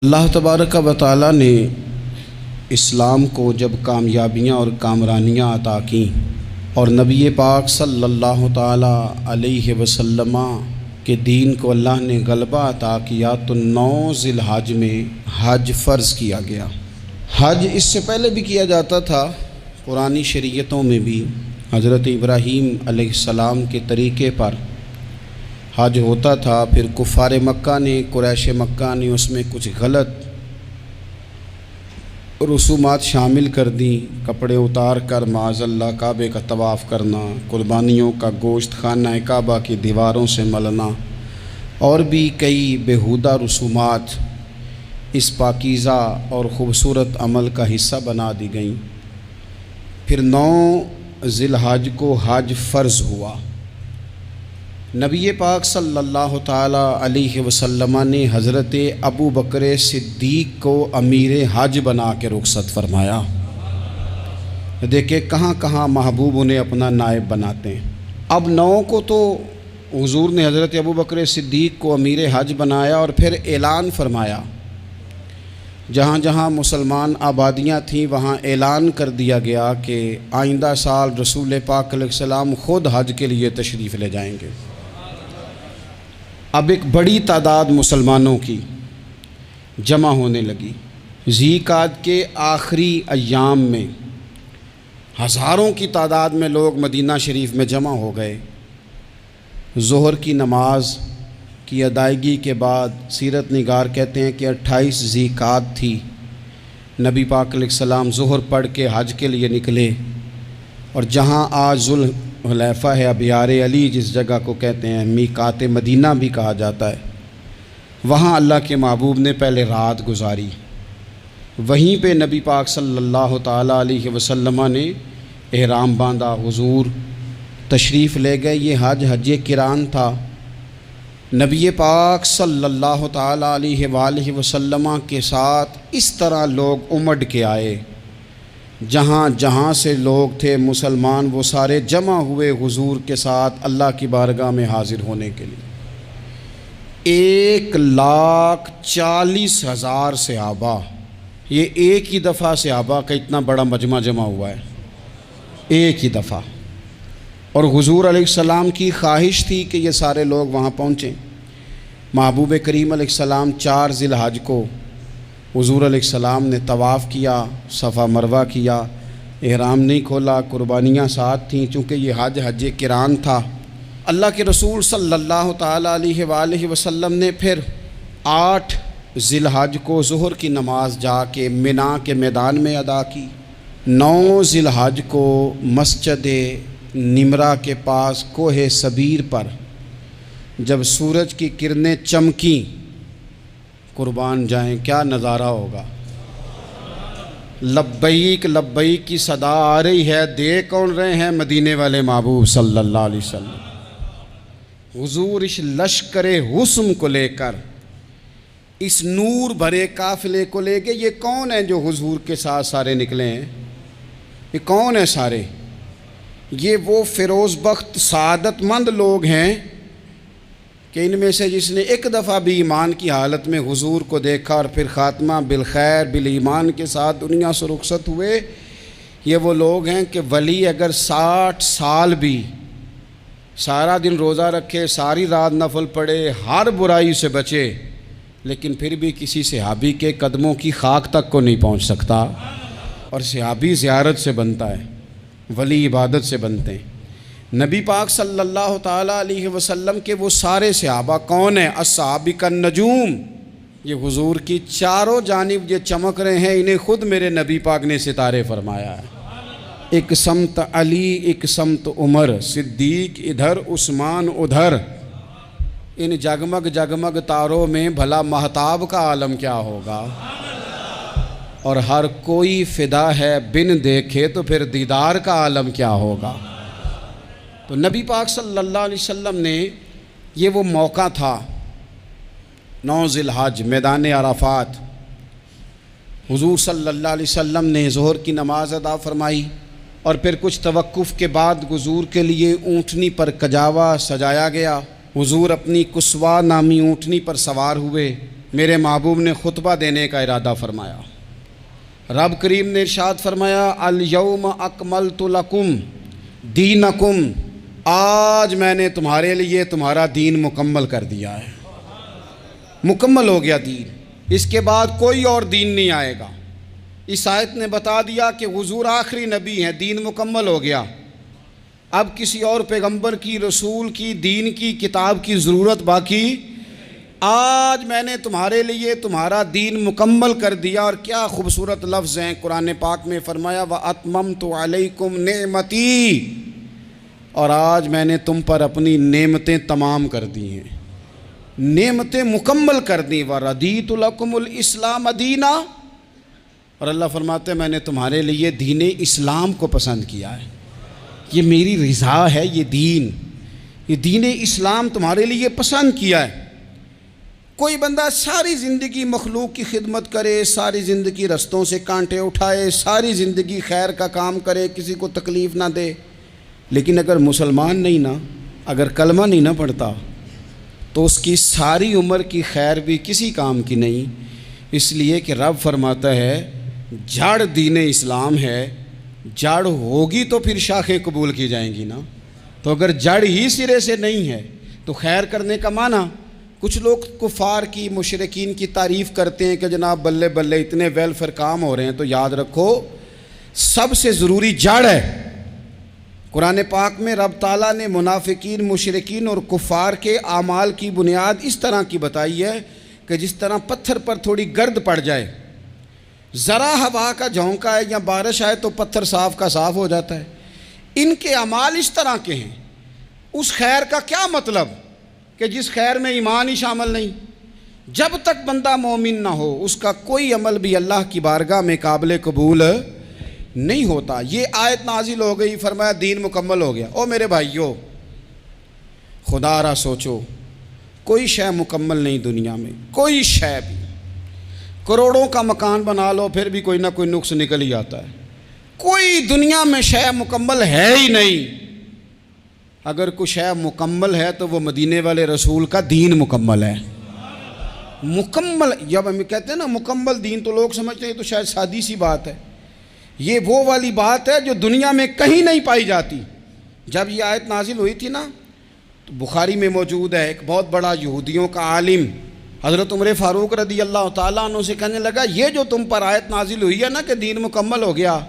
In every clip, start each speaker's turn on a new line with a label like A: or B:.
A: اللہ تبارک و تعالی نے اسلام کو جب کامیابیاں اور کامرانیاں عطا کیں اور نبی پاک صلی اللہ تعالی علیہ وسلم کے دین کو اللہ نے غلبہ عطا کیا تو 9 ذی الحج میں حج فرض کیا گیا۔ حج اس سے پہلے بھی کیا جاتا تھا، پرانی شریعتوں میں بھی حضرت ابراہیم علیہ السلام کے طریقے پر حج ہوتا تھا، پھر کفار مکہ نے، قریش مکہ نے اس میں کچھ غلط رسومات شامل کر دیں، کپڑے اتار کر معاذ اللہ کعبے کا طواف کرنا، قربانیوں کا گوشت خانہ کعبہ کی دیواروں سے ملنا اور بھی کئی بیہودہ رسومات اس پاکیزہ اور خوبصورت عمل کا حصہ بنا دی گئیں۔ پھر 9 ذی الحج کو حج فرض ہوا۔ نبی پاک صلی اللہ تعالی علیہ وسلم نے حضرت ابو بکر صدیق کو امیر حج بنا کے رخصت فرمایا۔ دیکھیں کہاں کہاں محبوب انہیں اپنا نائب بناتے ہیں۔ اب 9 کو تو حضور نے حضرت ابو بکر صدیق کو امیر حج بنایا اور پھر اعلان فرمایا، جہاں جہاں مسلمان آبادیاں تھیں وہاں اعلان کر دیا گیا کہ آئندہ سال رسول پاک علیہ السلام خود حج کے لیے تشریف لے جائیں گے۔ اب ایک بڑی تعداد مسلمانوں کی جمع ہونے لگی۔ ذی قعدہ کے آخری ایام میں ہزاروں کی تعداد میں لوگ مدینہ شریف میں جمع ہو گئے۔ ظہر کی نماز کی ادائیگی کے بعد سیرت نگار کہتے ہیں کہ 28 ذی قعدہ تھی، نبی پاک علیہ السلام ظہر پڑھ کے حج کے لیے نکلے، اور جہاں آج ذوالحلیفہ ہے، ابیار علی جس جگہ کو کہتے ہیں، میقات مدینہ بھی کہا جاتا ہے، وہاں اللہ کے محبوب نے پہلے رات گزاری۔ وہیں پہ نبی پاک صلی اللہ تعالی علیہ وسلم نے احرام باندھا، حضور تشریف لے گئے۔ یہ حج قران تھا۔ نبی پاک صلی اللہ تعالی علیہ وآلہ وسلم کے ساتھ اس طرح لوگ امڑ کے آئے، جہاں جہاں سے لوگ تھے مسلمان وہ سارے جمع ہوئے حضور کے ساتھ اللہ کی بارگاہ میں حاضر ہونے کے لیے۔ 1,40,000 صحابہ، یہ ایک ہی دفعہ صحابہ کا اتنا بڑا مجمع جمع ہوا ہے، ایک ہی دفعہ۔ اور حضور علیہ السلام کی خواہش تھی کہ یہ سارے لوگ وہاں پہنچیں۔ محبوب کریم علیہ السلام 4 ذی الحج کو حضور علیہ السلام نے طواف کیا، صفا مروہ کیا، احرام نہیں کھولا، قربانیاں ساتھ تھیں، چونکہ یہ حج قران تھا۔ اللہ کے رسول صلی اللہ تعالی علیہ وآلہ وسلم نے پھر 8 ذی الحج کو ظہر کی نماز جا کے منا کے میدان میں ادا کی۔ 9 ذی الحج کو مسجد نمرہ کے پاس کوہ صبیر پر جب سورج کی کرنیں چمکیں، قربان جائیں کیا نظارہ ہوگا۔ لبیک لبیک کی صدا آ رہی ہے، دے کون رہے ہیں؟ مدینے والے محبوب صلی اللہ علیہ وسلم۔ حضور اس لشکر حسن کو لے کر، اس نور بھرے قافلے کو لے کے، یہ کون ہیں جو حضور کے ساتھ سارے نکلے ہیں؟ یہ کون ہیں سارے؟ یہ وہ فیروز بخت سعادت مند لوگ ہیں کہ ان میں سے جس نے ایک دفعہ بھی ایمان کی حالت میں حضور کو دیکھا اور پھر خاتمہ بالخیر بالایمان کے ساتھ دنیا سے رخصت ہوئے، یہ وہ لوگ ہیں کہ ولی اگر 60 سال بھی سارا دن روزہ رکھے، ساری رات نفل پڑھے، ہر برائی سے بچے، لیکن پھر بھی کسی صحابی کے قدموں کی خاک تک کو نہیں پہنچ سکتا۔ اور صحابی زیارت سے بنتا ہے، ولی عبادت سے بنتے ہیں۔ نبی پاک صلی اللہ تعالی علیہ وسلم کے وہ سارے صحابہ کون ہیں؟ الصحابہ النجوم، یہ حضور کی چاروں جانب یہ چمک رہے ہیں، انہیں خود میرے نبی پاک نے ستارے فرمایا ہے۔ ایک سمت علی، ایک سمت عمر، صدیق ادھر، عثمان ادھر۔ ان جگمگ جگمگ تاروں میں بھلا مہتاب کا عالم کیا ہوگا؟ اور ہر کوئی فدا ہے بن دیکھے تو پھر دیدار کا عالم کیا ہوگا؟ تو نبی پاک صلی اللہ علیہ وسلم نے یہ وہ موقع تھا، 9 ذی الحج میدان عرفات، حضور صلی اللہ علیہ وسلم نے ظہر کی نماز ادا فرمائی اور پھر کچھ توقف کے بعد حضور کے لیے اونٹنی پر کجاوا سجایا گیا۔ حضور اپنی کسوا نامی اونٹنی پر سوار ہوئے، میرے محبوب نے خطبہ دینے کا ارادہ فرمایا۔ رب کریم نے ارشاد فرمایا الیوم اکملت لکم دینکم، آج میں نے تمہارے لیے تمہارا دین مکمل کر دیا ہے، مکمل ہو گیا دین، اس کے بعد کوئی اور دین نہیں آئے گا۔ اس آیت نے بتا دیا کہ حضور آخری نبی ہیں، دین مکمل ہو گیا، اب کسی اور پیغمبر کی، رسول کی، دین کی، کتاب کی ضرورت باقی۔ آج میں نے تمہارے لیے تمہارا دین مکمل کر دیا۔ اور کیا خوبصورت لفظ ہیں قرآن پاک میں، فرمایا وَأَتْمَمْتُ عَلَيْكُمْ نِعْمَتِي، اور آج میں نے تم پر اپنی نعمتیں تمام کر دی ہیں، نعمتیں مکمل کر دی۔ وَرَضِيتُ لَكُمُ الْإِسْلَامَ دِينًا، اور اللہ فرماتے ہیں میں نے تمہارے لیے دین اسلام کو پسند کیا ہے، یہ میری رضا ہے، یہ دین اسلام تمہارے لیے پسند کیا ہے۔ کوئی بندہ ساری زندگی مخلوق کی خدمت کرے، ساری زندگی رستوں سے کانٹے اٹھائے، ساری زندگی خیر کا کام کرے، کسی کو تکلیف نہ دے، لیکن اگر مسلمان نہیں نا، اگر کلمہ نہیں نہ پڑھتا، تو اس کی ساری عمر کی خیر بھی کسی کام کی نہیں۔ اس لیے کہ رب فرماتا ہے جڑ دین اسلام ہے، جڑ ہوگی تو پھر شاخیں قبول کی جائیں گی نا، تو اگر جڑ ہی سرے سے نہیں ہے تو خیر کرنے کا معنی۔ کچھ لوگ کفار کی، مشرکین کی تعریف کرتے ہیں کہ جناب بلے بلے اتنے ویلفیئر کام ہو رہے ہیں، تو یاد رکھو سب سے ضروری جڑ ہے۔ قرآن پاک میں رب تعالیٰ نے منافقین، مشرکین اور کفار کے اعمال کی بنیاد اس طرح کی بتائی ہے کہ جس طرح پتھر پر تھوڑی گرد پڑ جائے، ذرا ہوا کا جھونکا ہے یا بارش آئے تو پتھر صاف کا صاف ہو جاتا ہے۔ ان کے اعمال اس طرح کے ہیں۔ اس خیر کا کیا مطلب کہ جس خیر میں ایمان ہی شامل نہیں؟ جب تک بندہ مومن نہ ہو اس کا کوئی عمل بھی اللہ کی بارگاہ میں قابل قبول نہیں ہوتا۔ یہ آیت نازل ہو گئی، فرمایا دین مکمل ہو گیا۔ او میرے بھائیو، خدا را سوچو، کوئی شے مکمل نہیں دنیا میں، کوئی شے بھی۔ کروڑوں کا مکان بنا لو پھر بھی کوئی نہ کوئی نقص نکل ہی آتا ہے۔ کوئی دنیا میں شے مکمل ہے ہی نہیں۔ اگر کوئی شے مکمل ہے تو وہ مدینے والے رسول کا دین مکمل ہے۔ مکمل، جب ہم کہتے ہیں نا مکمل دین، تو لوگ سمجھتے ہیں تو شاید سادی سی بات ہے۔ یہ وہ والی بات ہے جو دنیا میں کہیں نہیں پائی جاتی۔ جب یہ آیت نازل ہوئی تھی نا، تو بخاری میں موجود ہے، ایک بہت بڑا یہودیوں کا عالم حضرت عمر فاروق رضی اللہ تعالیٰ عنہ سے کہنے لگا یہ جو تم پر آیت نازل ہوئی ہے نا کہ دین مکمل ہو گیا،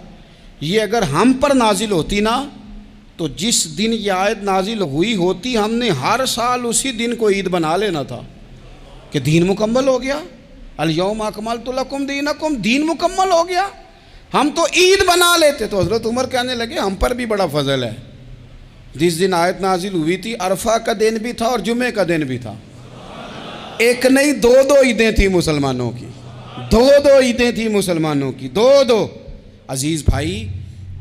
A: یہ اگر ہم پر نازل ہوتی نا تو جس دن یہ آیت نازل ہوئی ہوتی ہم نے ہر سال اسی دن کو عید بنا لینا تھا کہ دین مکمل ہو گیا۔ الیوم اکملت لکم دینکم، دین مکمل ہو گیا، ہم تو عید بنا لیتے۔ تو حضرت عمر کہنے لگے ہم پر بھی بڑا فضل ہے، جس دن آیت نازل ہوئی تھی عرفہ کا دن بھی تھا اور جمعے کا دن بھی تھا، ایک نہیں دو عیدیں تھیں مسلمانوں کی، دو عیدیں تھیں مسلمانوں کی، دو۔ عزیز بھائی،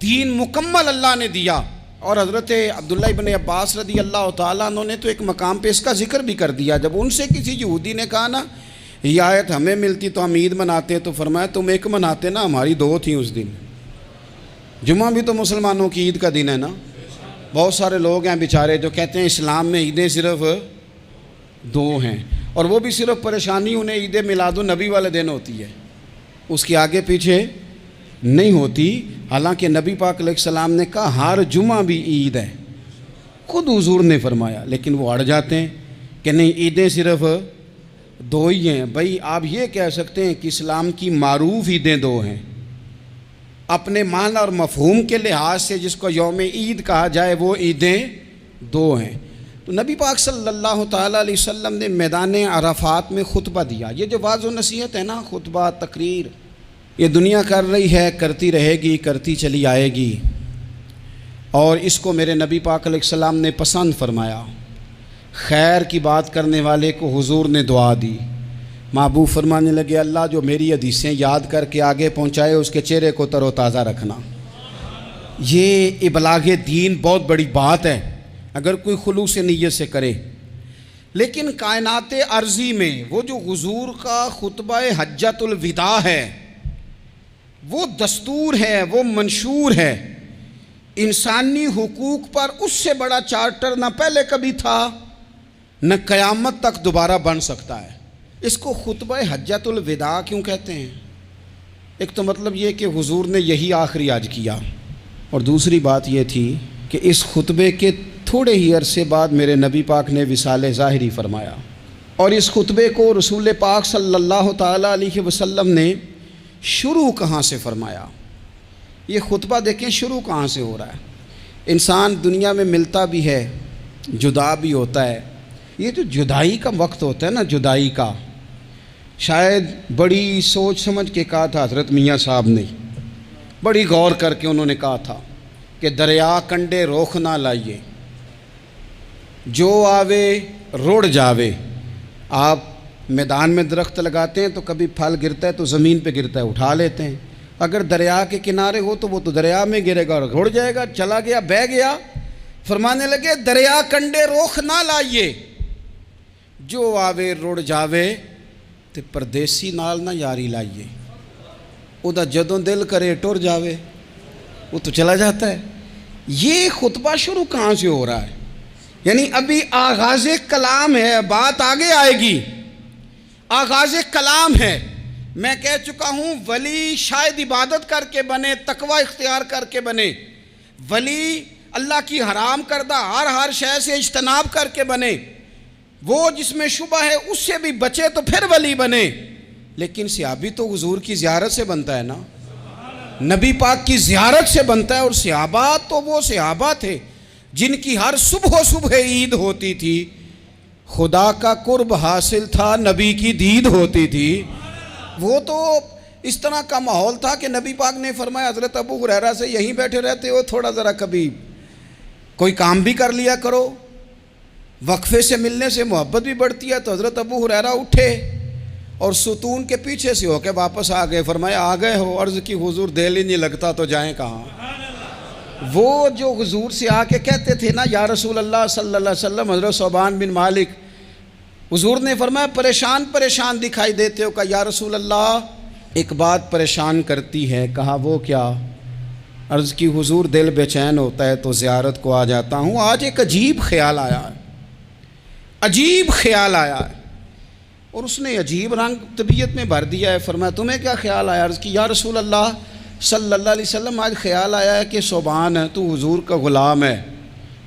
A: دین مکمل اللہ نے دیا۔ اور حضرت عبداللہ ابن عباس رضی اللہ تعالیٰ عنہ نے تو ایک مقام پہ اس کا ذکر بھی کر دیا۔ جب ان سے کسی یہودی نے کہا نا یہ آیت ہمیں ملتی تو ہم عید مناتے، تو فرمایا تم ایک مناتے نا، ہماری دو تھیں اس دن۔ جمعہ بھی تو مسلمانوں کی عید کا دن ہے نا۔ بہت سارے لوگ ہیں بیچارے جو کہتے ہیں اسلام میں عیدیں صرف دو ہیں، اور وہ بھی صرف پریشانی انہیں عید میلاد النبی والے دن ہوتی ہے، اس کے آگے پیچھے نہیں ہوتی۔ حالانکہ نبی پاک علیہ السلام نے کہا ہر جمعہ بھی عید ہے، خود حضور نے فرمایا، لیکن وہ اڑ جاتے ہیں کہ نہیں عیدیں صرف دو ہی ہیں۔ بھائی آپ یہ کہہ سکتے ہیں کہ اسلام کی معروف عیدیں دو ہیں، اپنے معنی اور مفہوم کے لحاظ سے جس کو یوم عید کہا جائے وہ عیدیں دو ہیں۔ تو نبی پاک صلی اللہ تعالیٰ علیہ وسلم نے میدان عرفات میں خطبہ دیا۔ یہ جو واعظ و نصیحت ہے نا، خطبہ، تقریر، یہ دنیا کر رہی ہے، کرتی رہے گی، کرتی چلی آئے گی، اور اس کو میرے نبی پاک علیہ السلام نے پسند فرمایا۔ خیر کی بات کرنے والے کو حضور نے دعا دی۔ محبوب فرمانے لگے اللہ جو میری حدیثیں یاد کر کے آگے پہنچائے اس کے چہرے کو تر و تازہ رکھنا۔ یہ ابلاغ دین بہت بڑی بات ہے اگر کوئی خلوص نیت سے کرے۔ لیکن کائنات ارضی میں وہ جو حضور کا خطبہ حجۃ الوداع ہے، وہ دستور ہے، وہ منشور ہے۔ انسانی حقوق پر اس سے بڑا چارٹر نہ پہلے کبھی تھا نہ قیامت تک دوبارہ بن سکتا ہے۔ اس کو خطبہ حجۃ الوداع کیوں کہتے ہیں؟ ایک تو مطلب یہ کہ حضور نے یہی آخری حج کیا، اور دوسری بات یہ تھی کہ اس خطبے کے تھوڑے ہی عرصے بعد میرے نبی پاک نے وصال ظاہری فرمایا، اور اس خطبے کو رسول پاک صلی اللہ تعالیٰ علیہ وسلم نے شروع کہاں سے فرمایا؟ یہ خطبہ دیکھیں شروع کہاں سے ہو رہا ہے۔ انسان دنیا میں ملتا بھی ہے، جدا بھی ہوتا ہے، یہ جو جدائی کا وقت ہوتا ہے نا، جدائی کا، شاید بڑی سوچ سمجھ کے کہا تھا حضرت میاں صاحب نے، بڑی غور کر کے انہوں نے کہا تھا کہ دریا کنڈے روخ نہ لائیے، جو آوے روڑ جاوے۔ آپ میدان میں درخت لگاتے ہیں تو کبھی پھل گرتا ہے تو زمین پہ گرتا ہے، اٹھا لیتے ہیں۔ اگر دریا کے کنارے ہو تو وہ تو دریا میں گرے گا اور روڑ جائے گا، چلا گیا، بہہ گیا۔ فرمانے لگے دریا کنڈے روخ نہ لائیے، جو آوے روڑ جاوے، تے پردیسی نال نہ یاری لائیے، او دا جدوں دل کرے ٹر جاوے، وہ تو چلا جاتا ہے۔ یہ خطبہ شروع کہاں سے ہو رہا ہے؟ یعنی ابھی آغاز کلام ہے، بات آگے آئے گی، آغاز کلام ہے۔ میں کہہ چکا ہوں ولی شاید عبادت کر کے بنے، تقوی اختیار کر کے بنے، ولی اللہ کی حرام کردہ ہر شے سے اجتناب کر کے بنے، وہ جس میں شبہ ہے اس سے بھی بچے تو پھر ولی بنے۔ لیکن صحابی تو حضور کی زیارت سے بنتا ہے نا، نبی پاک کی زیارت سے بنتا ہے، اور صحابہ تو وہ صحابہ تھے جن کی ہر صبح عید ہوتی تھی، خدا کا قرب حاصل تھا، نبی کی دید ہوتی تھی۔ وہ تو اس طرح کا ماحول تھا کہ نبی پاک نے فرمایا حضرت ابو ہریرہ سے یہیں بیٹھے رہتے ہو، تھوڑا ذرا کبھی کوئی کام بھی کر لیا کرو، وقفے سے ملنے سے محبت بھی بڑھتی ہے۔ تو حضرت ابو ہریرہ اٹھے اور ستون کے پیچھے سے ہو کے واپس آ گئے۔ فرمایا آ گئے ہو؟ عرض کی حضور دل ہی نہیں لگتا تو جائیں کہاں۔ وہ جو حضور سے آ کے کہتے تھے نا یا رسول اللہ صلی اللہ علیہ وسلم، حضرت ثوبان بن مالک، حضور نے فرمایا پریشان دکھائی دیتے ہو؟ کہا یا رسول اللہ ایک بات پریشان کرتی ہے۔ کہا وہ کیا؟ عرض کی حضور دل بے چین ہوتا ہے تو زیارت کو آ جاتا ہوں، آج ایک عجیب خیال آیا ہے، عجیب خیال آیا ہے، اور اس نے عجیب رنگ طبیعت میں بھر دیا ہے۔ فرمایا تمہیں کیا خیال آیا؟ عرض کی یا رسول اللہ صلی اللہ علیہ وسلم آج خیال آیا ہے کہ ثوبان ہے، تو حضور کا غلام ہے،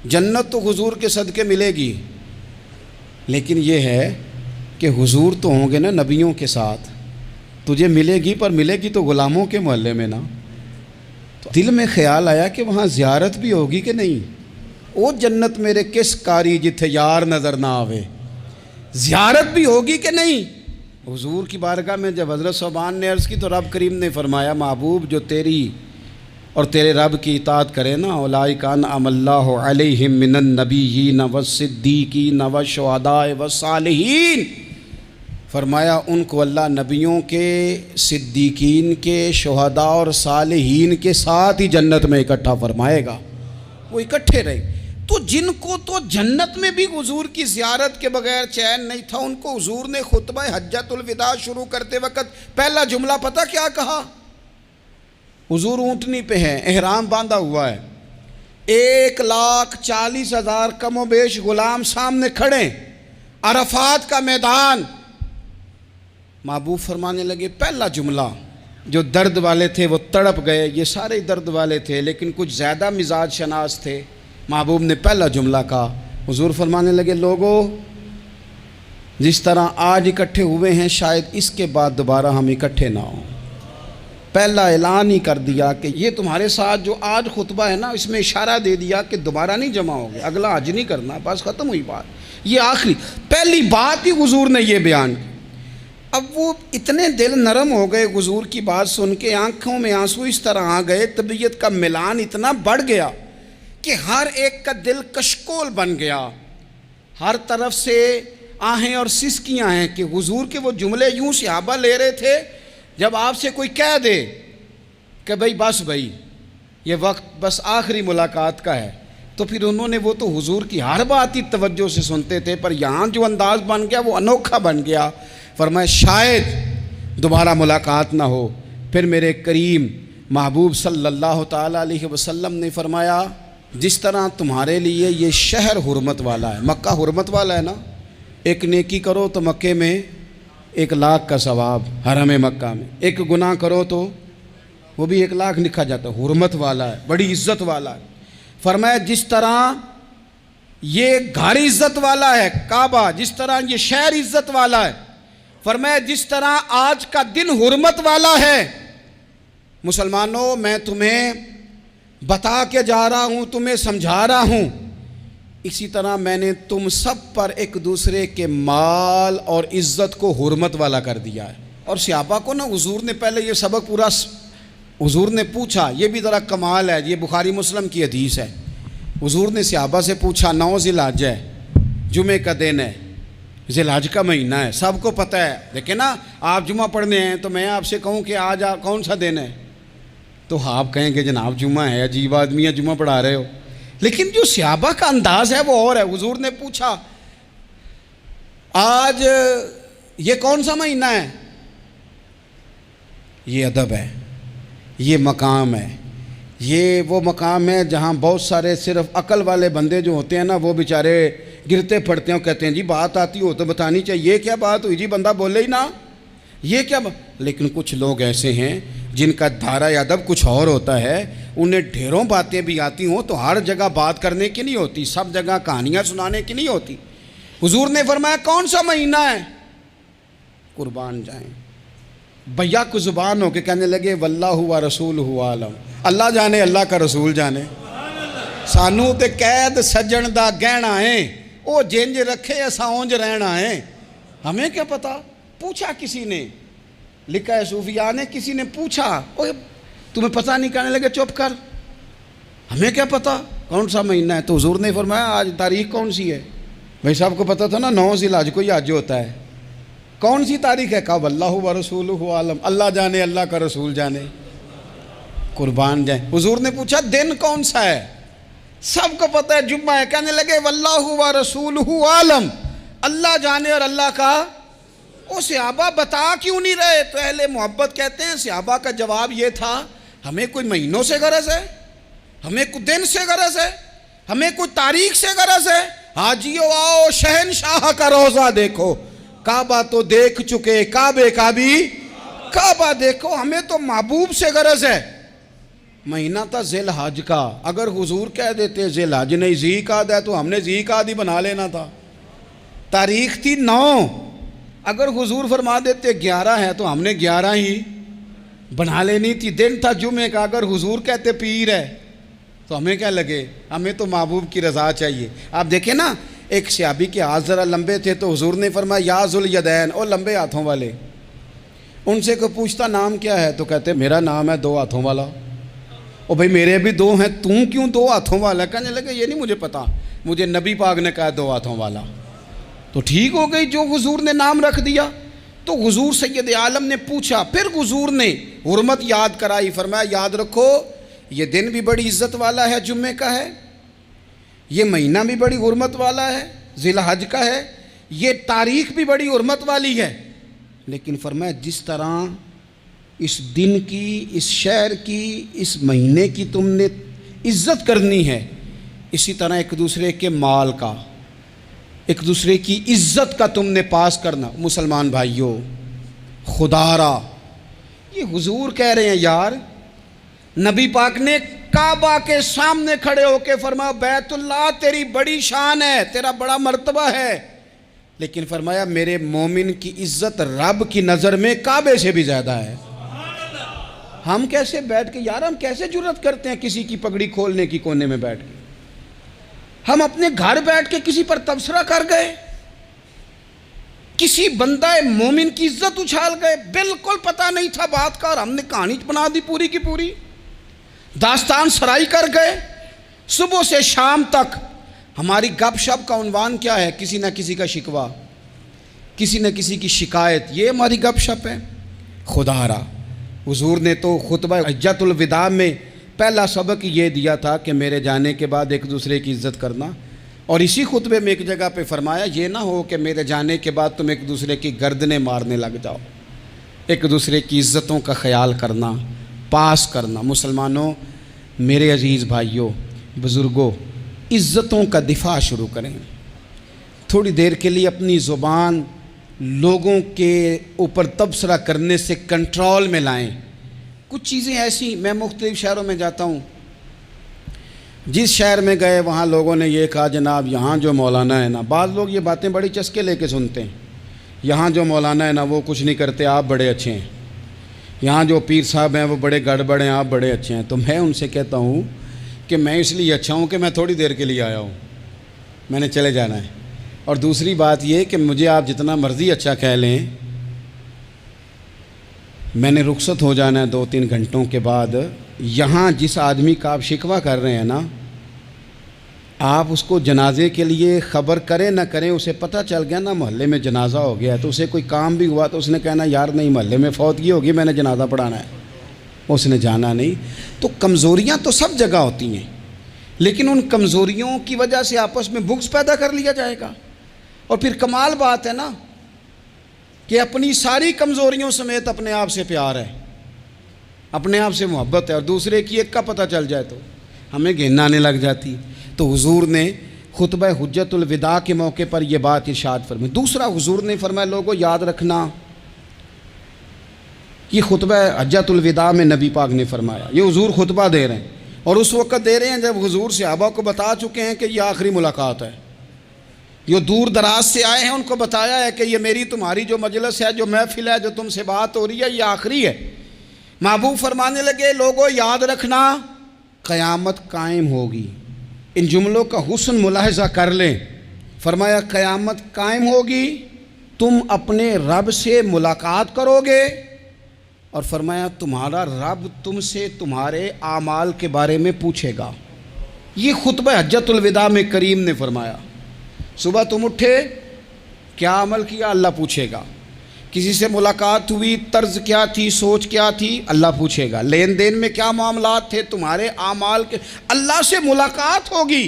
A: جنت تو حضور کے صدقے ملے گی، لیکن یہ ہے کہ حضور تو ہوں گے نا نبیوں کے ساتھ، تجھے ملے گی پر ملے گی تو غلاموں کے محلے میں نا۔ تو دل میں خیال آیا کہ وہاں زیارت بھی ہوگی کہ نہیں؟ او جنت میرے کس کاری جتھے یار نظر نہ آوے، زیارت بھی ہوگی کہ نہیں؟ حضور کی بارگاہ میں جب حضرت ثوبان نے عرض کی تو رب کریم نے فرمایا محبوب جو تیری اور تیرے رب کی اطاعت کرے نا، اولئک انعم اللہ علیہم من النبیین والصدیقین والشہداء والصالحین، فرمایا ان کو اللہ نبیوں کے، صدیقین کے، شہداء اور صالحین کے ساتھ ہی جنت میں اکٹھا فرمائے گا، وہ اکٹھے رہے۔ تو جن کو تو جنت میں بھی حضور کی زیارت کے بغیر چین نہیں تھا، ان کو حضور نے خطبہ حجۃ الوداع شروع کرتے وقت پہلا جملہ پتہ کیا کہا؟ حضور اونٹنی پہ ہیں، احرام باندھا ہوا ہے، 1,40,000 کم و بیش غلام سامنے کھڑے، عرفات کا میدان۔ محبوب فرمانے لگے پہلا جملہ، جو درد والے تھے وہ تڑپ گئے، یہ سارے درد والے تھے لیکن کچھ زیادہ مزاج شناس تھے۔ محبوب نے پہلا جملہ کہا، حضور فرمانے لگے لوگو جس طرح آج اکٹھے ہوئے ہیں شاید اس کے بعد دوبارہ ہم اکٹھے نہ ہوں۔ پہلا اعلان ہی کر دیا کہ یہ تمہارے ساتھ جو آج خطبہ ہے نا، اس میں اشارہ دے دیا کہ دوبارہ نہیں جمع ہوگے، اگلا حج نہیں کرنا، بس ختم ہوئی بات۔ یہ آخری پہلی بات ہی حضور نے یہ بیان کی۔ اب وہ اتنے دل نرم ہو گئے حضور کی بات سن کے، آنکھوں میں آنسو اس طرح آ گئے، طبیعت کا ملان اتنا بڑھ گیا کہ ہر ایک کا دل کشکول بن گیا، ہر طرف سے آہیں اور سسکیاں ہیں کہ حضور کے وہ جملے یوں صحابہ لے رہے تھے جب آپ سے کوئی کہہ دے کہ بھائی یہ وقت بس آخری ملاقات کا ہے، تو پھر انہوں نے وہ تو حضور کی ہر بات ہی توجہ سے سنتے تھے، پر یہاں جو انداز بن گیا وہ انوکھا بن گیا۔ فرمایا شاید دوبارہ ملاقات نہ ہو۔ پھر میرے کریم محبوب صلی اللہ تعالیٰ علیہ وسلم نے فرمایا جس طرح تمہارے لیے یہ شہر حرمت والا ہے، مکہ حرمت والا ہے نا، ایک نیکی کرو تو مکے میں 1,00,000 کا ثواب حرم مکہ میں. ایک گناہ کرو تو وہ بھی 1,00,000 لکھا جاتا ہے. حرمت والا ہے, بڑی عزت والا ہے. فرمایا جس طرح یہ گھر عزت والا ہے کعبہ, جس طرح یہ شہر عزت والا ہے, فرمایا جس طرح آج کا دن حرمت والا ہے. مسلمانوں میں تمہیں بتا کے جا رہا ہوں, تمہیں سمجھا رہا ہوں, اسی طرح میں نے تم سب پر ایک دوسرے کے مال اور عزت کو حرمت والا کر دیا ہے. اور صحابہ کو نا حضور نے پہلے یہ سبق پورا حضور نے پوچھا, یہ بھی ذرا کمال ہے, یہ بخاری مسلم کی حدیث ہے. حضور نے صحابہ سے پوچھا 9 ذی الحجہ ہے, جمعے کا دن ہے, ذی الحج کا مہینہ ہے, سب کو پتہ ہے. لیکن نا آپ جمعہ پڑھنے ہیں تو میں آپ سے کہوں کہ آج کون سا دن ہے, تو آپ کہیں کہ جناب جمعہ ہے, عجیب آدمی ہے, جمعہ پڑھا رہے ہو. لیکن جو صحابہ کا انداز ہے وہ اور ہے. حضور نے پوچھا آج یہ کون سا مہینہ ہے, یہ ادب ہے, یہ مقام ہے, یہ وہ مقام ہے جہاں بہت سارے صرف عقل والے بندے جو ہوتے ہیں نا وہ بیچارے گرتے پڑتے ہیں, کہتے ہیں جی بات آتی ہو تو بتانی چاہیے, یہ کیا بات ہوئی جی, بندہ بولے ہی نا, یہ کیا لیکن کچھ لوگ ایسے ہیں جن کا دھارہ ادب کچھ اور ہوتا ہے, انہیں ڈھیروں باتیں بھی آتی ہوں تو ہر جگہ بات کرنے کی نہیں ہوتی, سب جگہ کہانیاں سنانے کی نہیں ہوتی. حضور نے فرمایا کون سا مہینہ ہے, قربان جائیں بھیا کو زبان ہو کے کہنے لگے واللہ و رسولہ عالم, اللہ جانے اللہ کا رسول جانے. سانو تے قید سجن دا گہنا ہے, او جنج رکھے اساں اونج رہنا ہے, ہمیں کیا پتا. پوچھا کسی نے, لکھا ہے صوفیاء نے, کسی نے پوچھا اوہ تمہیں پتہ نہیں, کہنے لگے چپ کر, ہمیں کیا پتا کون سا مہینہ ہے. تو حضور نے فرمایا آج تاریخ کون سی ہے, بھائی صاحب کو پتا تھا نا 9 ذی الحج کو ہی حج ہوتا ہے, کون سی تاریخ ہے, کہا واللہ و رسولہ عالم, اللہ جانے اللہ کا رسول جانے. قربان جائیں. حضور نے پوچھا دن کون سا ہے, سب کو پتہ ہے جمعہ ہے, کہنے لگے واللہ و رسولہ عالم, اللہ جانے اور اللہ کا. وہ صحابہ بتا کیوں نہیں رہے, تو اہل محبت کہتے ہیں صحابہ کا جواب یہ تھا ہمیں کوئی مہینوں سے غرض ہے, ہمیں کوئی دن سے غرض ہے, ہمیں کوئی تاریخ سے غرض ہے. حاجیو آؤ شہنشاہ کا روضہ دیکھو, کعبہ تو دیکھ چکے, کعبے کا بھی کعبہ دیکھو, ہمیں تو محبوب سے غرض ہے. مہینہ تھا ذی الحج کا, اگر حضور کہہ دیتے ذی الحج نہیں ذی قعد ہے تو ہم نے ذی قعد ہی بنا لینا تھا. تاریخ تھی 9, اگر حضور فرما دیتے 11 ہے تو ہم نے 11 ہی بنا لینی تھی. دن تھا جمعے کا, اگر حضور کہتے پیر ہے تو ہمیں کیا لگے, ہمیں تو محبوب کی رضا چاہیے. آپ دیکھیں نا ایک صحابی کے ہاتھ ذرا لمبے تھے تو حضور نے فرمایا یا ذوالیدین, او لمبے ہاتھوں والے. ان سے کوئی پوچھتا نام کیا ہے تو کہتے میرا نام ہے 2 ہاتھوں والا. او بھائی میرے بھی 2 ہیں, تم کیوں 2 ہاتھوں والا. کہنے لگے یہ نہیں مجھے پتا, مجھے نبی پاک نے کہا 2 ہاتھوں والا. تو ٹھیک ہو گئی جو حضور نے نام رکھ دیا. تو حضور سید عالم نے پوچھا, پھر حضور نے حرمت یاد کرائی, فرمایا یاد رکھو یہ دن بھی بڑی عزت والا ہے, جمعے کا ہے, یہ مہینہ بھی بڑی حرمت والا ہے, ذی الحج کا ہے, یہ تاریخ بھی بڑی حرمت والی ہے. لیکن فرمایا جس طرح اس دن کی, اس شہر کی, اس مہینے کی تم نے عزت کرنی ہے, اسی طرح ایک دوسرے کے مال کا, ایک دوسرے کی عزت کا تم نے پاس کرنا. مسلمان بھائیوں خدا را, یہ حضور کہہ رہے ہیں یار, نبی پاک نے کعبہ کے سامنے کھڑے ہو کے فرمایا بیت اللہ تیری بڑی شان ہے, تیرا بڑا مرتبہ ہے, لیکن فرمایا میرے مومن کی عزت رب کی نظر میں کعبے سے بھی زیادہ ہے. ہم کیسے بیٹھ کے یار, ہم کیسے جرأت کرتے ہیں کسی کی پگڑی کھولنے کی کونے میں بیٹھ کے, ہم اپنے گھر بیٹھ کے کسی پر تبصرہ کر گئے, کسی بندہ مومن کی عزت اچھال گئے, بالکل پتہ نہیں تھا بات کا اور ہم نے کہانی بنا دی پوری کی پوری, داستان سرائی کر گئے. صبح سے شام تک ہماری گپ شپ کا عنوان کیا ہے, کسی نہ کسی کا شکوہ, کسی نہ کسی کی شکایت, یہ ہماری گپ شپ ہے. خدا را حضور نے تو خطبہ حجۃ الوداع میں پہلا سبق یہ دیا تھا کہ میرے جانے کے بعد ایک دوسرے کی عزت کرنا, اور اسی خطبے میں ایک جگہ پہ فرمایا یہ نہ ہو کہ میرے جانے کے بعد تم ایک دوسرے کی گردنیں مارنے لگ جاؤ, ایک دوسرے کی عزتوں کا خیال کرنا, پاس کرنا. مسلمانوں میرے عزیز بھائیوں بزرگوں, عزتوں کا دفاع شروع کریں. تھوڑی دیر کے لیے اپنی زبان لوگوں کے اوپر تبصرہ کرنے سے کنٹرول میں لائیں۔ کچھ چیزیں ایسی، میں مختلف شہروں میں جاتا ہوں، جس شہر میں گئے وہاں لوگوں نے یہ کہا جناب یہاں جو مولانا ہے نا، بعض لوگ یہ باتیں بڑی چسکے لے کے سنتے ہیں، یہاں جو مولانا ہے نا وہ کچھ نہیں کرتے، آپ بڑے اچھے ہیں، یہاں جو پیر صاحب ہیں وہ بڑے گڑبڑ ہیں، آپ بڑے اچھے ہیں۔ تو میں ان سے کہتا ہوں کہ میں اس لیے اچھا ہوں کہ میں تھوڑی دیر کے لیے آیا ہوں، میں نے چلے جانا ہے۔ اور دوسری بات یہ کہ مجھے آپ جتنا مرضی اچھا کہہ لیں، میں نے رخصت ہو جانا ہے 2-3 گھنٹوں کے بعد۔ یہاں جس آدمی کا آپ شکوہ کر رہے ہیں نا، آپ اس کو جنازے کے لیے خبر کریں نہ کریں، اسے پتہ چل گیا نا محلے میں جنازہ ہو گیا ہے، تو اسے کوئی کام بھی ہوا تو اس نے کہنا یار نہیں محلے میں فوتگی ہوگی، میں نے جنازہ پڑھانا ہے، اس نے جانا نہیں۔ تو کمزوریاں تو سب جگہ ہوتی ہیں، لیکن ان کمزوریوں کی وجہ سے آپس میں بغض پیدا کر لیا جائے گا۔ اور پھر کمال بات ہے نا کہ اپنی ساری کمزوریوں سمیت اپنے آپ سے پیار ہے، اپنے آپ سے محبت ہے، اور دوسرے کی ایک کا پتہ چل جائے تو ہمیں گھن آنے لگ جاتی۔ تو حضور نے خطبہ حجت الوداع کے موقع پر یہ بات ارشاد فرمائی۔ دوسرا حضور نے فرمایا لوگوں یاد رکھنا، یہ خطبہ حجت الوداع میں نبی پاک نے فرمایا، یہ حضور خطبہ دے رہے ہیں، اور اس وقت دے رہے ہیں جب حضور صحابہ کو بتا چکے ہیں کہ یہ آخری ملاقات ہے، جو دور دراز سے آئے ہیں ان کو بتایا ہے کہ یہ میری تمہاری جو مجلس ہے، جو محفل ہے، جو تم سے بات ہو رہی ہے، یہ آخری ہے۔ محبوب فرمانے لگے لوگوں یاد رکھنا قیامت قائم ہوگی۔ ان جملوں کا حسن ملاحظہ کر لیں۔ فرمایا قیامت قائم ہوگی، تم اپنے رب سے ملاقات کرو گے، اور فرمایا تمہارا رب تم سے تمہارے اعمال کے بارے میں پوچھے گا۔ یہ خطبہ حجت الوداع میں کریم نے فرمایا، صبح تم اٹھے کیا عمل کیا، اللہ پوچھے گا۔ کسی سے ملاقات ہوئی، طرز کیا تھی، سوچ کیا تھی، اللہ پوچھے گا۔ لین دین میں کیا معاملات تھے، تمہارے اعمال کے، اللہ سے ملاقات ہوگی،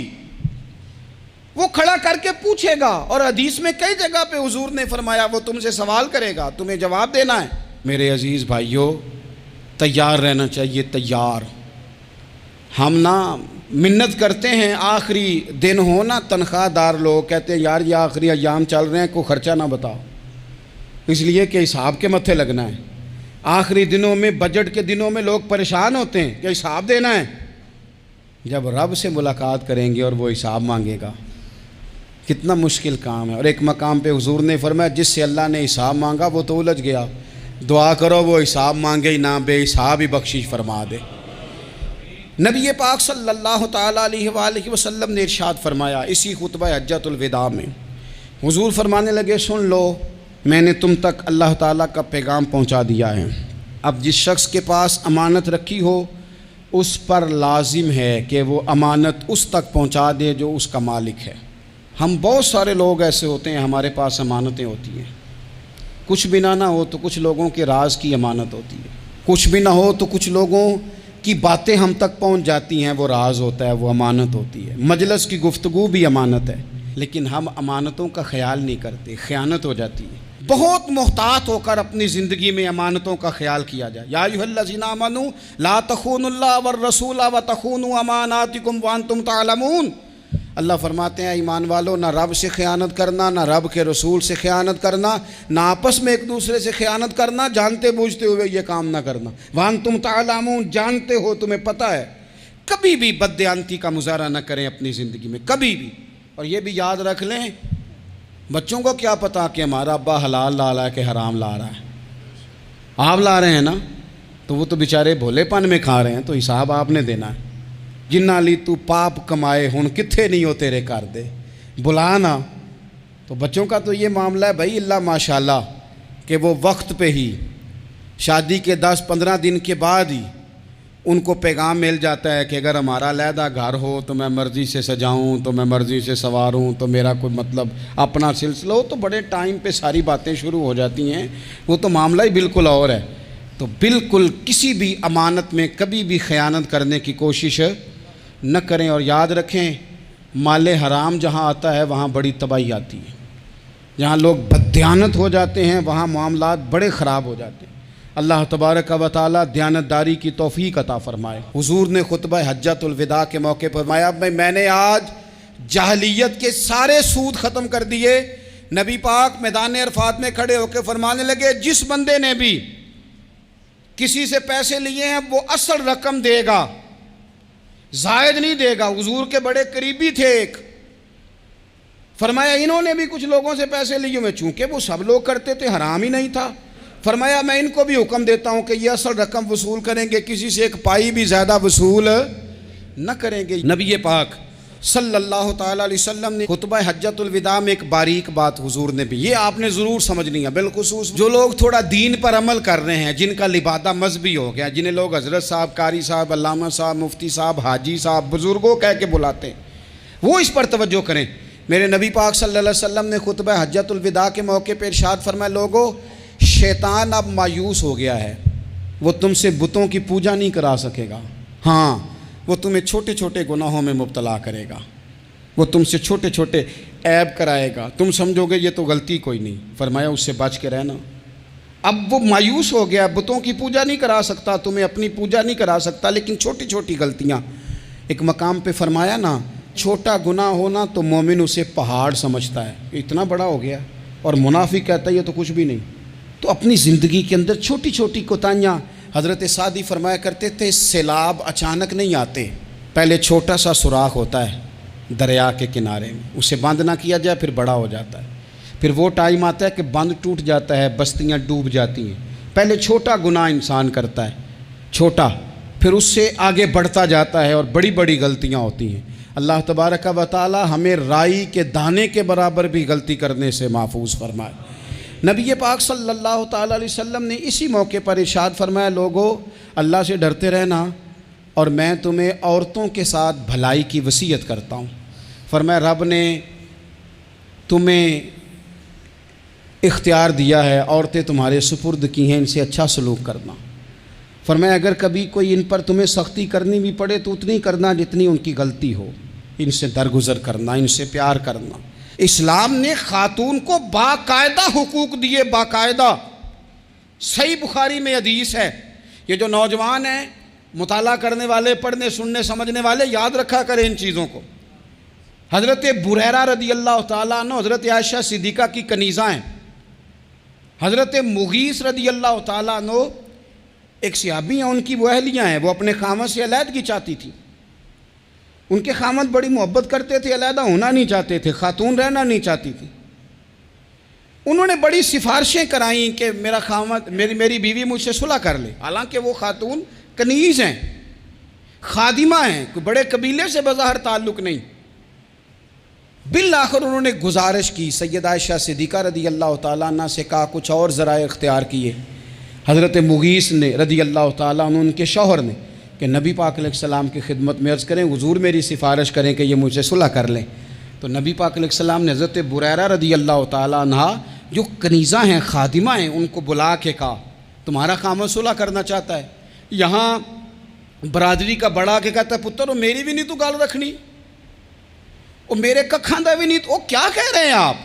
A: وہ کھڑا کر کے پوچھے گا۔ اور حدیث میں کئی جگہ پہ حضور نے فرمایا وہ تم سے سوال کرے گا، تمہیں جواب دینا ہے۔ میرے عزیز بھائیوں، تیار رہنا چاہیے، تیار۔ ہم نا منت کرتے ہیں آخری دن ہو نا، تنخواہ دار لوگ کہتے ہیں یار یہ آخری ایام چل رہے ہیں، کوئی خرچہ نہ بتاؤ، اس لیے کہ حساب کے متھے لگنا ہے۔ آخری دنوں میں، بجٹ کے دنوں میں لوگ پریشان ہوتے ہیں کہ حساب دینا ہے۔ جب رب سے ملاقات کریں گے اور وہ حساب مانگے گا، کتنا مشکل کام ہے۔ اور ایک مقام پہ حضور نے فرمایا جس سے اللہ نے حساب مانگا وہ تو الجھ گیا، دعا کرو وہ حساب مانگے ہی نہ، بے حساب ہی بخشش فرما دے۔ نبی پاک صلی اللہ تعالیٰ علیہ وآلہ وسلم نے ارشاد فرمایا اسی خطبہ حجت الوداع میں، حضور فرمانے لگے سن لو، میں نے تم تک اللہ تعالیٰ کا پیغام پہنچا دیا ہے۔ اب جس شخص کے پاس امانت رکھی ہو اس پر لازم ہے کہ وہ امانت اس تک پہنچا دے جو اس کا مالک ہے۔ ہم بہت سارے لوگ ایسے ہوتے ہیں، ہمارے پاس امانتیں ہوتی ہیں، کچھ بھی نہ ہو تو کچھ لوگوں کے راز کی امانت ہوتی ہے، کچھ بھی نہ ہو تو کچھ لوگوں کی باتیں ہم تک پہنچ جاتی ہیں، وہ راز ہوتا ہے، وہ امانت ہوتی ہے۔ مجلس کی گفتگو بھی امانت ہے، لیکن ہم امانتوں کا خیال نہیں کرتے، خیانت ہو جاتی ہے۔ بہت محتاط ہو کر اپنی زندگی میں امانتوں کا خیال کیا جائے۔ یا ایھا الذین آمنوا لا تخونوا اللہ والرسول وتخونوا اماناتکم وانتم تعلمون۔ اللہ فرماتے ہیں ایمان والو، نہ رب سے خیانت کرنا، نہ رب کے رسول سے خیانت کرنا، نہ آپس میں ایک دوسرے سے خیانت کرنا، جانتے بوجھتے ہوئے یہ کام نہ کرنا۔ وانتم تعلمون، جانتے ہو، تمہیں پتہ ہے۔ کبھی بھی بددیانتی کا مظاہرہ نہ کریں اپنی زندگی میں، کبھی بھی۔ اور یہ بھی یاد رکھ لیں، بچوں کو کیا پتا کہ ہمارا ابا حلال لا رہا ہے کہ حرام لا رہا ہے، آپ لا رہے ہیں نا، تو وہ تو بیچارے بھولے پن میں کھا رہے ہیں، تو حساب آپ نے دینا ہے۔ جنہ لی تو پاپ کمائے ہن کتھے نہیں ہو تیرے کر دے، بلانا۔ تو بچوں کا تو یہ معاملہ ہے بھائی، اللہ ماشاءاللہ کہ وہ وقت پہ ہی، شادی کے 10-15 دن کے بعد ہی ان کو پیغام مل جاتا ہے کہ اگر ہمارا علیحدہ گھر ہو تو میں مرضی سے سجاؤں، تو میں مرضی سے سنواروں، تو میرا کوئی مطلب اپنا سلسلہ ہو، تو بڑے ٹائم پہ ساری باتیں شروع ہو جاتی ہیں، وہ تو معاملہ ہی بالکل اور ہے۔ تو بالکل کسی بھی امانت میں کبھی بھی خیانت کرنے کی کوشش نہ کریں، اور یاد رکھیں مال حرام جہاں آتا ہے وہاں بڑی تباہی آتی ہے، جہاں لوگ بددیانت ہو جاتے ہیں وہاں معاملات بڑے خراب ہو جاتے ہیں۔ اللہ تبارک و تعالیٰ دیانتداری کی توفیق عطا فرمائے۔ حضور نے خطبہ حجت الوداع کے موقع پر فرمایا میں نے آج جاہلیت کے سارے سود ختم کر دیے، نبی پاک میدان عرفات میں کھڑے ہو کے فرمانے لگے جس بندے نے بھی کسی سے پیسے لیے ہیں وہ اصل رقم دے گا، زائد نہیں دے گا۔ حضور کے بڑے قریبی تھے ایک، فرمایا انہوں نے بھی کچھ لوگوں سے پیسے لیے ہوئے، چونکہ وہ سب لوگ کرتے تھے، حرام ہی نہیں تھا، فرمایا میں ان کو بھی حکم دیتا ہوں کہ یہ اصل رقم وصول کریں گے، کسی سے ایک پائی بھی زیادہ وصول نہ کریں گے۔ نبی پاک صلی اللہ تعالیٰ علیہ وسلم نے خطبہ حجۃ الوداع میں ایک باریک بات حضور نے بھی، یہ آپ نے ضرور سمجھنی ہے، بالخصوص جو لوگ تھوڑا دین پر عمل کر رہے ہیں، جن کا لبادہ مذہبی ہو گیا، جنہیں لوگ حضرت صاحب، قاری صاحب، علامہ صاحب، مفتی صاحب، حاجی صاحب، بزرگوں کہہ کے بلاتے ہیں، وہ اس پر توجہ کریں۔ میرے نبی پاک صلی اللہ علیہ وسلم نے خطبہ حجۃ الوداع کے موقع پہ ارشاد فرمایا، لوگو شیطان اب مایوس ہو گیا ہے، وہ تم سے بتوں کی پوجا نہیں کرا سکے گا، ہاں وہ تمہیں چھوٹے چھوٹے گناہوں میں مبتلا کرے گا، وہ تم سے چھوٹے چھوٹے عیب کرائے گا، تم سمجھو گے یہ تو غلطی کوئی نہیں، فرمایا اس سے بچ کے رہنا۔ اب وہ مایوس ہو گیا، بتوں کی پوجا نہیں کرا سکتا، تمہیں اپنی پوجا نہیں کرا سکتا، لیکن چھوٹی چھوٹی غلطیاں، ایک مقام پہ فرمایا نا چھوٹا گناہ ہونا تو مومن اسے پہاڑ سمجھتا ہے، اتنا بڑا ہو گیا، اور منافق کہتا ہے یہ تو کچھ بھی نہیں۔ تو اپنی زندگی کے اندر چھوٹی چھوٹی کوتاہیاں، حضرت سعدی فرمایا کرتے تھے سیلاب اچانک نہیں آتے، پہلے چھوٹا سا سوراخ ہوتا ہے دریا کے کنارے میں، اسے بند نہ کیا جائے پھر بڑا ہو جاتا ہے، پھر وہ ٹائم آتا ہے کہ بند ٹوٹ جاتا ہے، بستیاں ڈوب جاتی ہیں۔ پہلے چھوٹا گناہ انسان کرتا ہے، چھوٹا، پھر اس سے آگے بڑھتا جاتا ہے اور بڑی بڑی غلطیاں ہوتی ہیں۔ اللہ تبارک و تعالی ہمیں رائی کے دانے کے برابر بھی غلطی کرنے سے محفوظ فرمائے۔ نبی پاک صلی اللہ تعالیٰ علیہ وسلم نے اسی موقع پر ارشاد فرمایا، لوگو اللہ سے ڈرتے رہنا، اور میں تمہیں عورتوں کے ساتھ بھلائی کی وصیت کرتا ہوں۔ فرمایا رب نے تمہیں اختیار دیا ہے، عورتیں تمہارے سپرد کی ہیں، ان سے اچھا سلوک کرنا۔ فرمایا اگر کبھی کوئی ان پر تمہیں سختی کرنی بھی پڑے تو اتنی کرنا جتنی ان کی غلطی ہو، ان سے درگزر کرنا، ان سے پیار کرنا۔ اسلام نے خاتون کو باقاعدہ حقوق دیے، باقاعدہ۔ صحیح بخاری میں حدیث ہے، یہ جو نوجوان ہیں، مطالعہ کرنے والے، پڑھنے سننے سمجھنے والے، یاد رکھا کریں ان چیزوں کو۔ حضرت بریرہ رضی اللہ تعالیٰ عنہ حضرت عائشہ صدیقہ کی کنیزہ ہیں، حضرت مغیث رضی اللہ تعالیٰ عنہ ایک صحابی ہیں، ان کی وہ اہلیہ ہیں، وہ اپنے خامد سے علیحدگی چاہتی تھی، ان کے خامد بڑی محبت کرتے تھے، علیحدہ ہونا نہیں چاہتے تھے، خاتون رہنا نہیں چاہتی تھی۔ انہوں نے بڑی سفارشیں کرائیں کہ میرا خامد، میری بیوی مجھ سے صلح کر لے، حالانکہ وہ خاتون کنیز ہیں، خادمہ ہیں، کوئی بڑے قبیلے سے بظاہر تعلق نہیں۔ بالآخر انہوں نے گزارش کی، سیدہ عائشہ صدیقہ رضی اللہ تعالیٰ عنہ سے کہا، کچھ اور ذرائع اختیار کیے۔ حضرت مغیث نے رضی اللہ تعالیٰ عنہ، ان کے شوہر نے، کہ نبی پاک علیہ السلام کی خدمت میں عرض کریں حضور میری سفارش کریں کہ یہ مجھ سے صلح کر لیں۔ تو نبی پاک علیہ السلام نے حضرت بریرہ رضی اللہ تعالیٰ عنہ جو کنیزہ ہیں، خادمہ ہیں، ان کو بلا کے کہا تمہارا خامد صلح کرنا چاہتا ہے۔ یہاں برادری کا بڑا کے کہتا ہے پتر وہ میری بھی نہیں تو گال رکھنی، وہ میرے ککھاں دا بھی نہیں تو، وہ کیا کہہ رہے ہیں آپ؟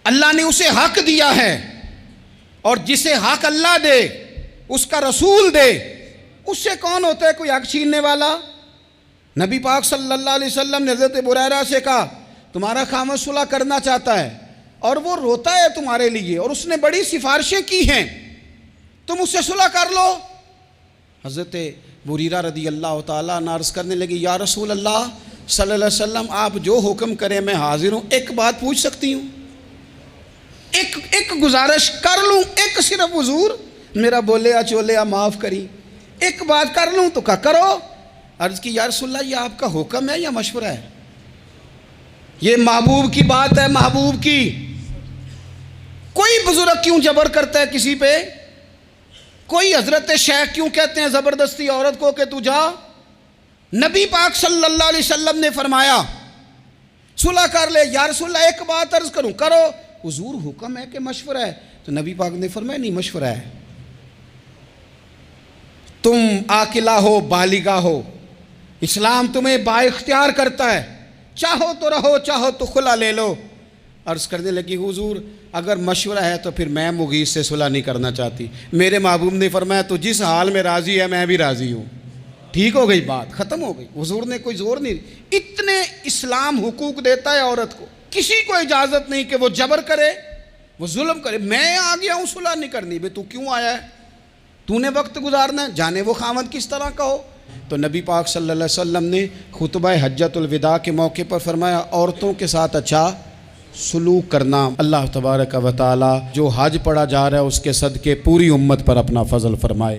A: اللہ نے اسے حق دیا ہے، اور جسے حق اللہ دے اس کا رسول دے، اس سے کون ہوتا ہے کوئی حق چھیننے والا؟ نبی پاک صلی اللہ علیہ وسلم نے حضرت بریرہ سے کہا تمہارا خامد صلح کرنا چاہتا ہے اور وہ روتا ہے تمہارے لیے، اور اس نے بڑی سفارشیں کی ہیں، تم اس سے صلح کر لو۔ حضرت بریرہ رضی اللہ تعالیٰ عنہ عرض کرنے لگی یا رسول اللہ صلی اللہ علیہ وسلم آپ جو حکم کریں میں حاضر ہوں، ایک بات پوچھ سکتی ہوں؟ ایک گزارش کر لوں؟ ایک صرف حضور میرا بولیا چولیا معاف کری، ایک بات کر لوں؟ تو کہا کرو۔ عرض کی یا رسول اللہ یہ آپ کا حکم ہے یا مشورہ ہے؟ یہ محبوب کی بات ہے، محبوب کی۔ کوئی بزرگ کیوں جبر کرتا ہے کسی پہ؟ کوئی حضرت شیخ کیوں کہتے ہیں زبردستی عورت کو کہ تو جا؟ نبی پاک صلی اللہ علیہ وسلم نے فرمایا صلح کر لے۔ یا رسول اللہ ایک بات عرض کروں؟ کرو۔ حضور حکم ہے کہ مشورہ ہے؟ تو نبی پاک نے فرمایا نہیں مشورہ ہے، تم عاقلہ ہو، بالغہ ہو، اسلام تمہیں با اختیار کرتا ہے، چاہو تو رہو، چاہو تو خلا لے لو۔ عرض کرنے لگی حضور اگر مشورہ ہے تو پھر میں مغیث سے صلح نہیں کرنا چاہتی۔ میرے محبوب نے فرمایا تو جس حال میں راضی ہے میں بھی راضی ہوں۔ ٹھیک ہو گئی بات، ختم ہو گئی۔ حضور نے کوئی زور نہیں، اتنے اسلام حقوق دیتا ہے عورت کو۔ کسی کو اجازت نہیں کہ وہ جبر کرے، وہ ظلم کرے۔ میں آ گیا ہوں صلح نہیں کرنی، بے تو کیوں آیا ہے؟ تو نے وقت گزارنا ہے، جانے وہ خاوند کس طرح کا ہو۔ تو نبی پاک صلی اللہ علیہ وسلم نے خطبہ حجۃ الوداع کے موقع پر فرمایا عورتوں کے ساتھ اچھا سلوک کرنا۔ اللہ تبارک و تعالی جو حج پڑھا جا رہا ہے اس کے صدقے پوری امت پر اپنا فضل فرمائے۔